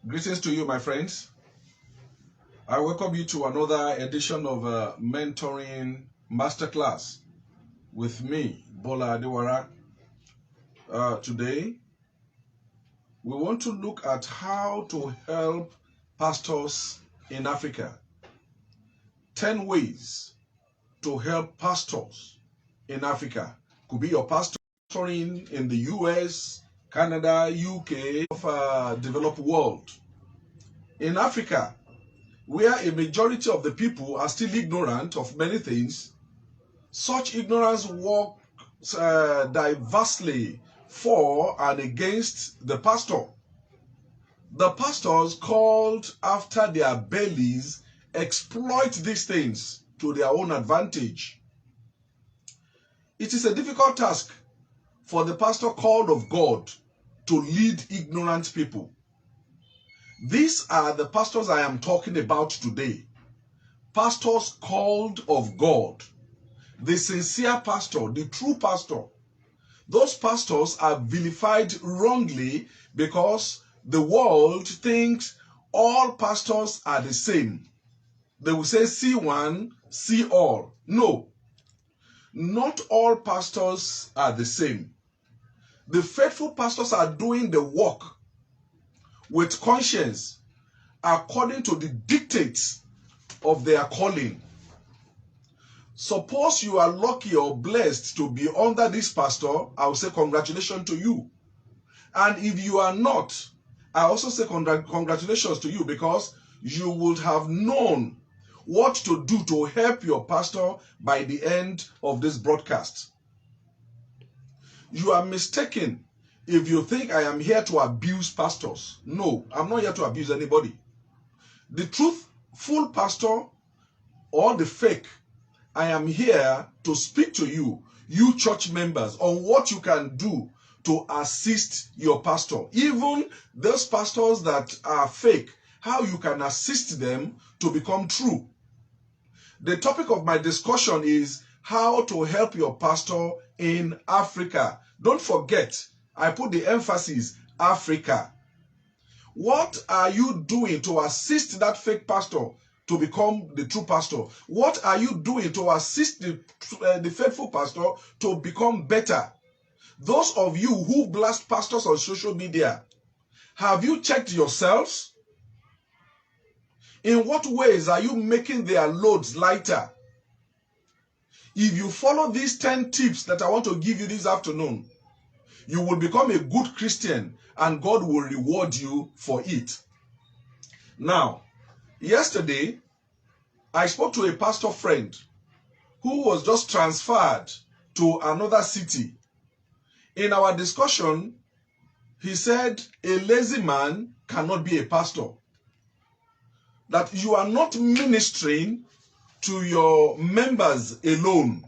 Greetings to you, my friends. I welcome you to another edition of Mentoring Masterclass with me, Bola, Adewara. Today, we want to look at how to help pastors in Africa. 10 ways to help pastors in Africa. Could be your pastoring in the US, Canada, UK, of developed world. In Africa, where a majority of the people are still ignorant of many things, such ignorance works diversely for and against the pastor. The pastors called after their bellies exploit these things to their own advantage. It is a difficult task for the pastor called of God to lead ignorant people. These are the pastors I am talking about today. Pastors called of God. The sincere pastor, the true pastor. Those pastors are vilified wrongly because the world thinks all pastors are the same. They will say, see one, see all. No, not all pastors are the same. The faithful pastors are doing the work with conscience according to the dictates of their calling. Suppose you are lucky or blessed to be under this pastor, I will say congratulations to you. And if you are not, I also say congratulations to you, because you would have known what to do to help your pastor by the end of this broadcast. You are mistaken if you think I am here to abuse pastors. No, I'm not here to abuse anybody. The truthful pastor or the fake, I am here to speak to you, you church members, on what you can do to assist your pastor. Even those pastors that are fake, how you can assist them to become true. The topic of my discussion is how to help your pastor in Africa. Don't forget, I put the emphasis, Africa. What are you doing to assist that fake pastor to become the true pastor? What are you doing to assist the faithful pastor to become better? Those of you who blast pastors on social media, have you checked yourselves? In what ways are you making their loads lighter? If you follow these 10 tips that I want to give you this afternoon, you will become a good Christian and God will reward you for it. Now, yesterday, I spoke to a pastor friend who was just transferred to another city. In our discussion, he said a lazy man cannot be a pastor. That you are not ministering to your members alone.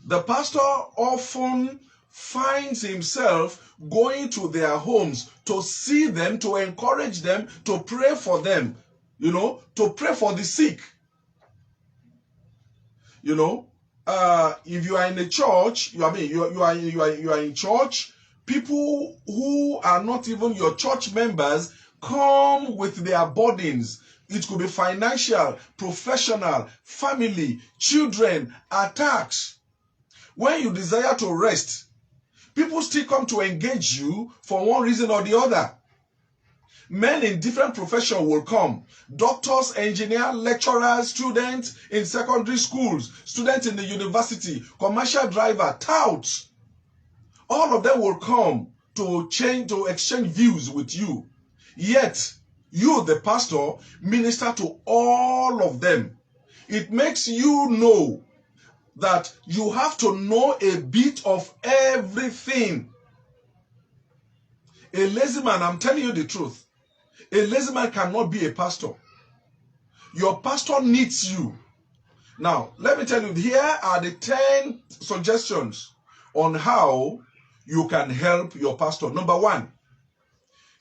The pastor often finds himself going to their homes to see them, to encourage them, to pray for them, to pray for the sick. If you are in a church, you are in church, people who are not even your church members come with their burdens. It could be financial, professional, family, children, attacks. When you desire to rest, people still come to engage you for one reason or the other. Men in different professions will come. Doctors, engineers, lecturers, students in secondary schools, students in the university, commercial driver, touts. All of them will come to exchange views with you. Yet, you, the pastor, minister to all of them. It makes you know that you have to know a bit of everything. A lazy man, I'm telling you the truth, a lazy man cannot be a pastor. Your pastor needs you. Now, let me tell you, here are the 10 suggestions on how you can help your pastor. Number 1,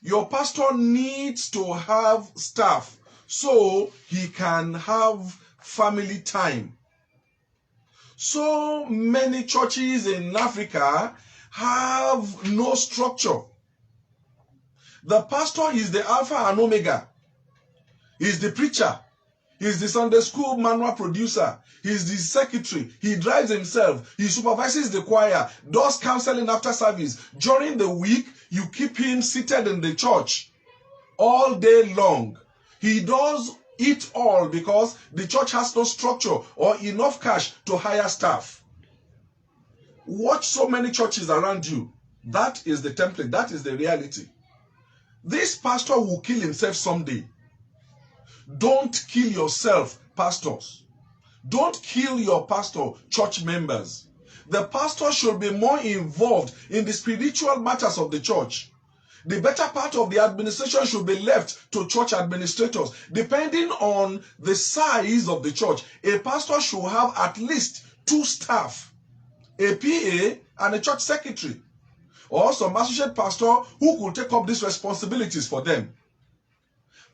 your pastor needs to have staff so he can have family time. So many churches in Africa have no structure. The pastor is the Alpha and Omega. He's the preacher. He's the Sunday school manual producer. He's the secretary. He drives himself. He supervises the choir, does counseling after service. During the week, you keep him seated in the church all day long. He does it all because the church has no structure or enough cash to hire staff. Watch so many churches around you. That is the template. That is the reality. This pastor will kill himself someday. Don't kill yourself, pastors. Don't kill your pastor, church members. The pastor should be more involved in the spiritual matters of the church. The better part of the administration should be left to church administrators. Depending on the size of the church, a pastor should have at least 2 staff, a PA and a church secretary, or some associate pastor who could take up these responsibilities for them.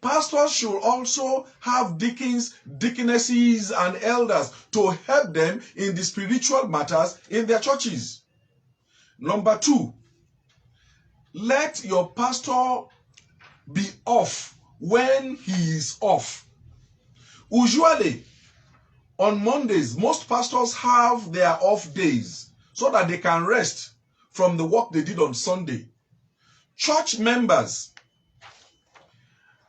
Pastors should also have deacons, deaconesses, and elders to help them in the spiritual matters in their churches. Number 2, let your pastor be off when he is off. Usually, on Mondays, most pastors have their off days so that they can rest from the work they did on Sunday. Church members,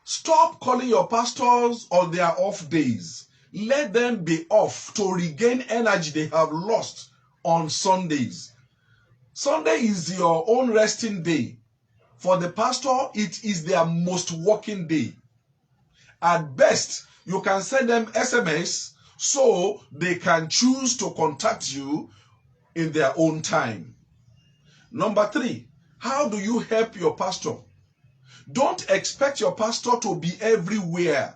stop calling your pastors on their off days. Let them be off to regain energy they have lost on Sundays. Sunday is your own resting day. For the pastor, it is their most working day. At best, you can send them SMS so they can choose to contact you in their own time. Number 3, how do you help your pastor? Don't expect your pastor to be everywhere.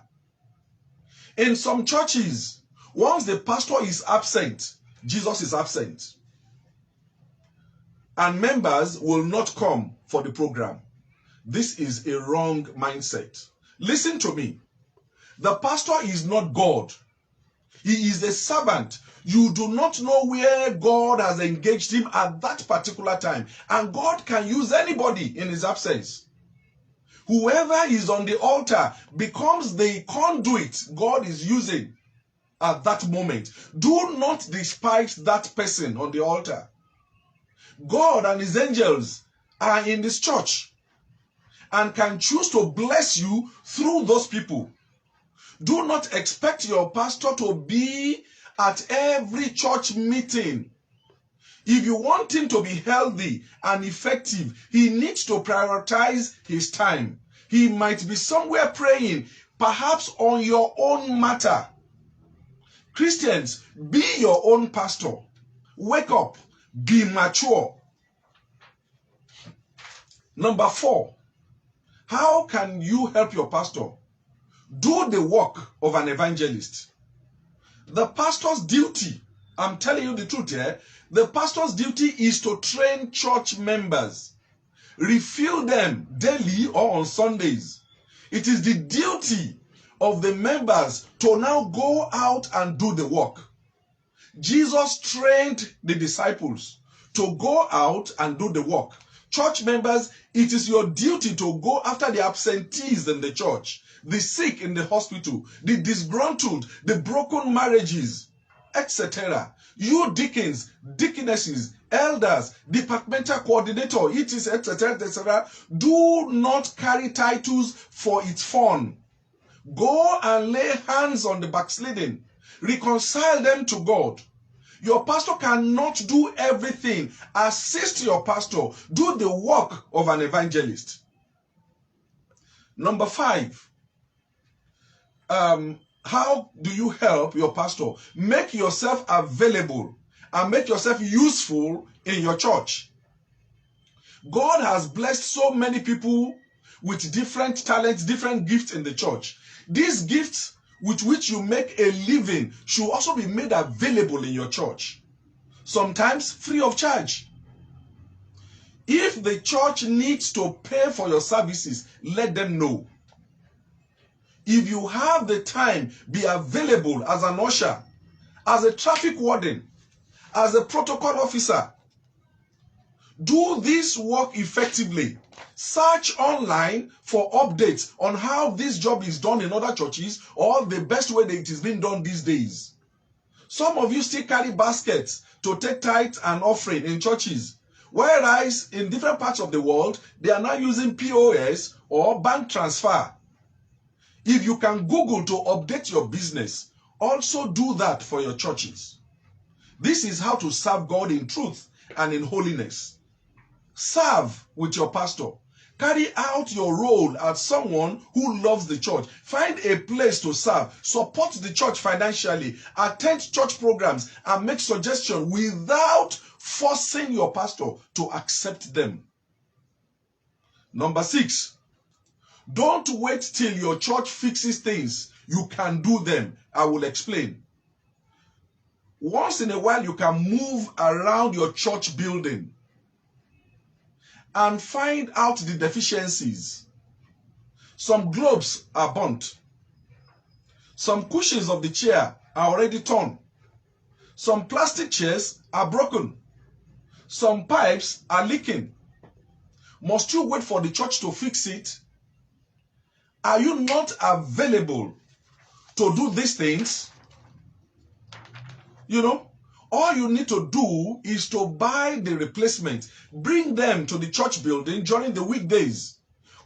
In some churches, once the pastor is absent, Jesus is absent. And members will not come for the program. This is a wrong mindset. Listen to me. The pastor is not God. He is a servant. You do not know where God has engaged him at that particular time. And God can use anybody in his absence. Whoever is on the altar becomes the conduit God is using at that moment. Do not despise that person on the altar. God and his angels are in this church and can choose to bless you through those people. Do not expect your pastor to be at every church meeting. If you want him to be healthy and effective, he needs to prioritize his time. He might be somewhere praying, perhaps on your own matter. Christians, be your own pastor. Wake up. Be mature. Number 4, how can you help your pastor? Do the work of an evangelist. The pastor's duty, I'm telling you the truth here, the pastor's duty is to train church members, refill them daily or on Sundays. It is the duty of the members to now go out and do the work. Jesus trained the disciples to go out and do the work. Church members, it is your duty to go after the absentees in the church, the sick in the hospital, the disgruntled, the broken marriages, etc. You deacons, deaconesses, elders, departmental coordinator, etc., etc. Do not carry titles for its fun. Go and lay hands on the backsliding. Reconcile them to God. Your pastor cannot do everything. Assist your pastor. Do the work of an evangelist. Number 5. How do you help your pastor? Make yourself available and make yourself useful in your church. God has blessed so many people with different talents, different gifts in the church. These gifts with which you make a living should also be made available in your church, sometimes free of charge. If the church needs to pay for your services, let them know. If you have the time, be available as an usher, as a traffic warden, as a protocol officer. Do this work effectively. Search online for updates on how this job is done in other churches or the best way that it is being done these days. Some of you still carry baskets to take tithe and offering in churches, whereas in different parts of the world, they are now using POS or bank transfer. If you can Google to update your business, also do that for your churches. This is how to serve God in truth and in holiness. Serve with your pastor. Carry out your role as someone who loves the church. Find a place to serve. Support the church financially. Attend church programs and make suggestions without forcing your pastor to accept them. Number 6, don't wait till your church fixes things. You can do them. I will explain. Once in a while, you can move around your church building and find out the deficiencies. Some globes are burnt. Some cushions of the chair are already torn. Some plastic chairs are broken. Some pipes are leaking. Must you wait for the church to fix it? Are you not available to do these things? All you need to do is to buy the replacement. Bring them to the church building during the weekdays.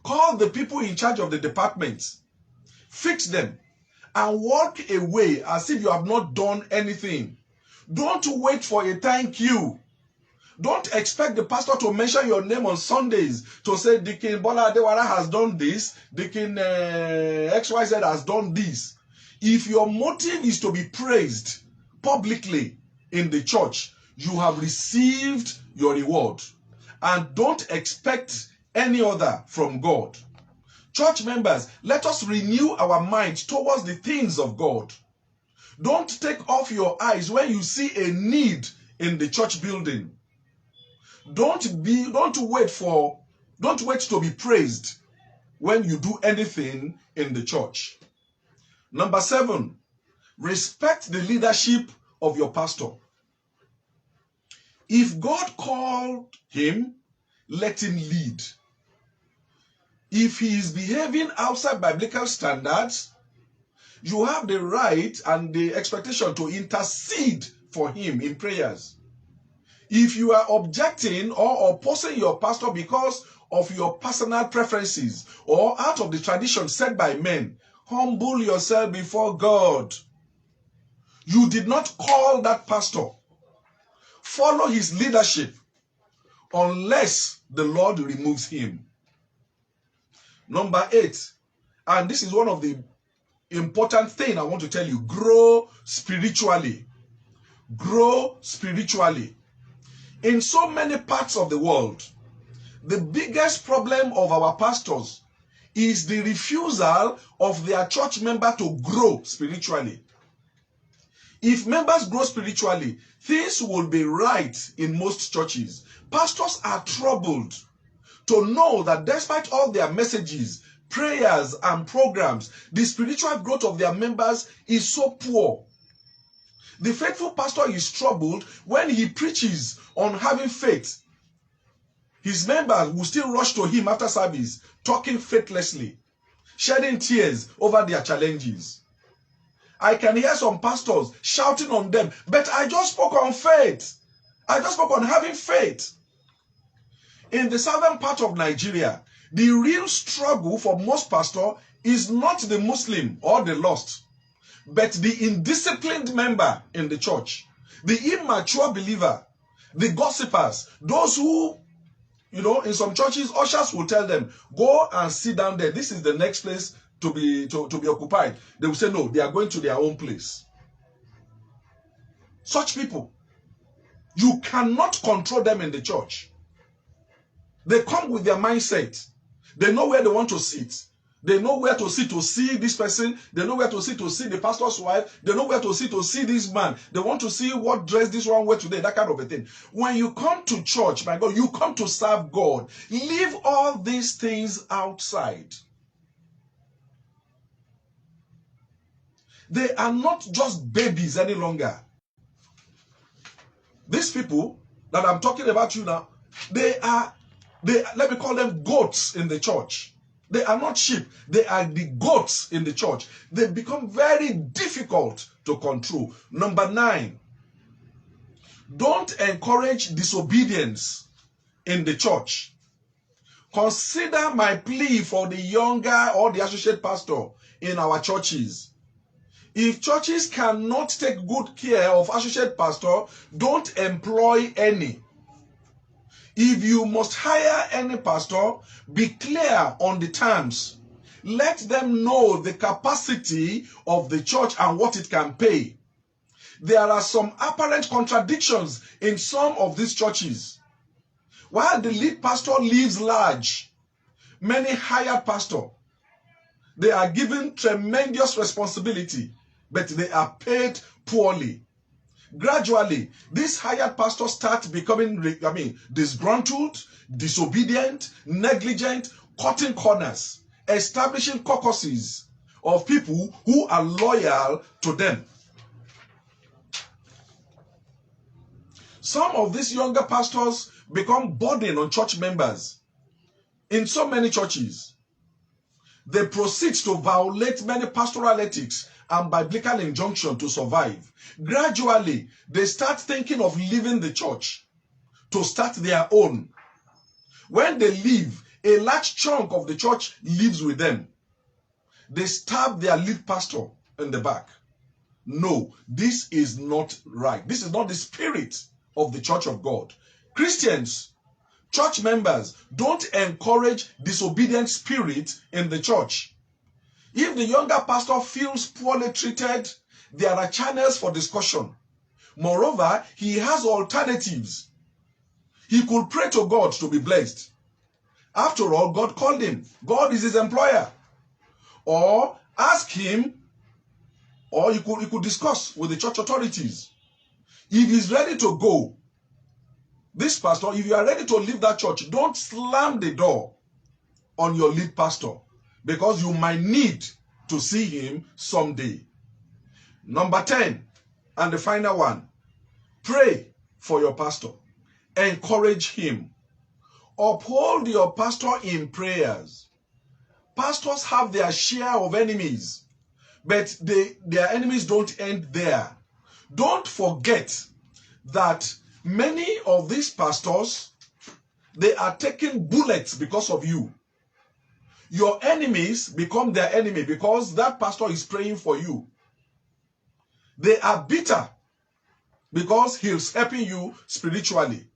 Call the people in charge of the department. Fix them and walk away as if you have not done anything. Don't wait for a thank you. Don't expect the pastor to mention your name on Sundays to say, Deacon Bola Adewara has done this, Deacon XYZ has done this. If your motive is to be praised publicly in the church, you have received your reward. And don't expect any other from God. Church members, let us renew our minds towards the things of God. Don't take off your eyes when you see a need in the church building. Don't wait to be praised when you do anything in the church. Number 7, respect the leadership of your pastor. If God called him, let him lead. If he is behaving outside biblical standards, you have the right and the expectation to intercede for him in prayers. If you are objecting or opposing your pastor because of your personal preferences or out of the tradition set by men, humble yourself before God. You did not call that pastor. Follow his leadership unless the Lord removes him. Number 8, and this is one of the important things I want to tell you, grow spiritually. Grow spiritually. In so many parts of the world, the biggest problem of our pastors is the refusal of their church member to grow spiritually. If members grow spiritually, things will be right in most churches. Pastors are troubled to know that despite all their messages, prayers, and programs, the spiritual growth of their members is so poor. The faithful pastor is troubled when he preaches on having faith. His members will still rush to him after service, talking faithlessly, shedding tears over their challenges. I can hear some pastors shouting on them, but I just spoke on faith. I just spoke on having faith. In the southern part of Nigeria, the real struggle for most pastors is not the Muslim or the lost, but the indisciplined member in the church, the immature believer, the gossipers, those who, in some churches, ushers will tell them, go and sit down there. This is the next place to be occupied. They will say, no, they are going to their own place. Such people, you cannot control them in the church. They come with their mindset. They know where they want to sit. They know where to sit to see this person. They know where to sit to see the pastor's wife. They know where to sit to see this man. They want to see what dress this one wear today, that kind of a thing. When you come to church, my God, you come to serve God. Leave all these things outside. They are not just babies any longer. These people that I'm talking about you now, Let me call them goats in the church. They are not sheep. They are the goats in the church. They become very difficult to control. Number 9, don't encourage disobedience in the church. Consider my plea for the younger or the associate pastor in our churches. If churches cannot take good care of associate pastor, don't employ any. If you must hire any pastor, be clear on the terms. Let them know the capacity of the church and what it can pay. There are some apparent contradictions in some of these churches. While the lead pastor lives large, many hired pastors, they are given tremendous responsibility, but they are paid poorly. Gradually, these hired pastors start becoming, disgruntled, disobedient, negligent, cutting corners, establishing caucuses of people who are loyal to them. Some of these younger pastors become burden on church members. In so many churches, they proceed to violate many pastoral ethics and biblical injunction to survive. Gradually, they start thinking of leaving the church to start their own. When they leave, a large chunk of the church lives with them. They stab their lead pastor in the back. No, this is not right. This is not the spirit of the church of God. Christians, church members, don't encourage disobedient spirit in the church. If the younger pastor feels poorly treated, there are channels for discussion. Moreover, he has alternatives. He could pray to God to be blessed. After all, God called him. God is his employer. Or ask him, or he could discuss with the church authorities. If he's ready to go, this pastor, if you are ready to leave that church, don't slam the door on your lead pastor, because you might need to see him someday. Number 10, and the final one, pray for your pastor. Encourage him. Uphold your pastor in prayers. Pastors have their share of enemies, but their enemies don't end there. Don't forget that many of these pastors, they are taking bullets because of you. Your enemies become their enemy because that pastor is praying for you. They are bitter because he's helping you spiritually.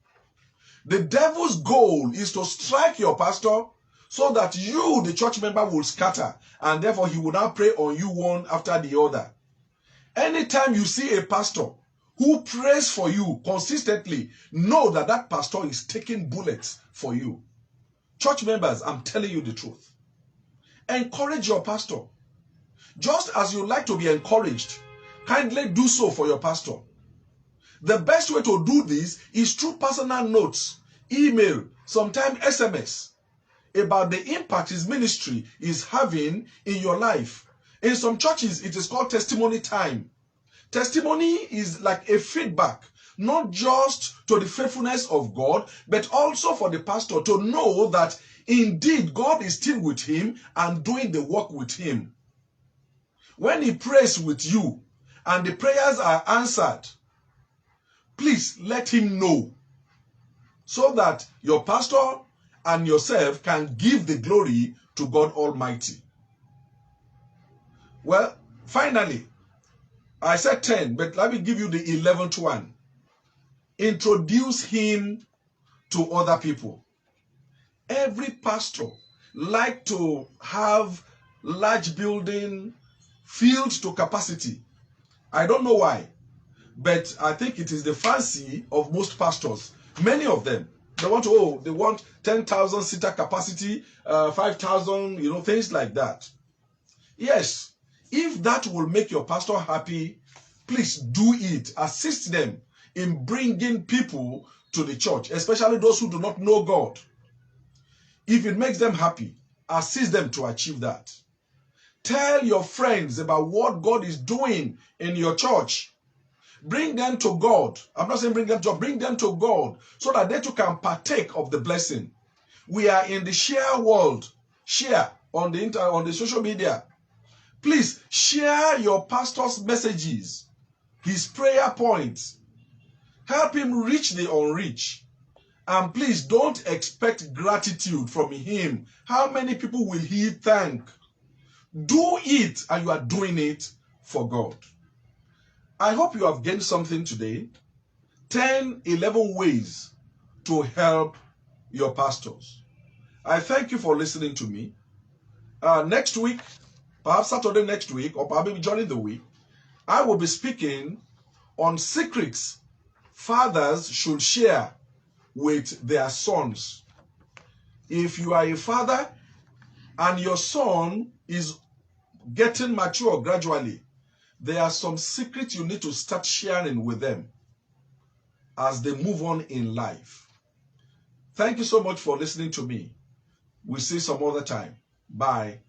The devil's goal is to strike your pastor so that you, the church member, will scatter, and therefore he will now pray on you one after the other. Anytime you see a pastor who prays for you consistently, know that that pastor is taking bullets for you. Church members, I'm telling you the truth. Encourage your pastor. Just as you like to be encouraged, kindly do so for your pastor. The best way to do this is through personal notes, email, sometimes SMS, about the impact his ministry is having in your life. In some churches, it is called testimony time. Testimony is like a feedback, not just to the faithfulness of God, but also for the pastor to know that indeed God is still with him and doing the work with him. When he prays with you and the prayers are answered, please let him know, so that your pastor and yourself can give the glory to God Almighty. Well, finally, I said 10, but let me give you the 11th one. Introduce him to other people. Every pastor like to have large building filled to capacity. I don't know why, but I think it is the fancy of most pastors. Many of them, they want 10,000 seater capacity, 5,000, things like that. Yes, if that will make your pastor happy, please do it. Assist them in bringing people to the church, especially those who do not know God. If it makes them happy, assist them to achieve that. Tell your friends about what God is doing in your church. Bring them to God. I'm not saying bring them to God so that they too can partake of the blessing. We are in the share world. Share on the social media. Please share your pastor's messages, his prayer points. Help him reach the unreached. And please don't expect gratitude from him. How many people will he thank? Do it, and you are doing it for God. I hope you have gained something today. 10, 11 ways to help your pastors. I thank you for listening to me. Next week, perhaps Saturday next week, or perhaps during the week, I will be speaking on secrets fathers should share with their sons. If you are a father and your son is getting mature gradually, there are some secrets you need to start sharing with them as they move on in life. Thank you so much for listening to me. We'll see some other time. Bye.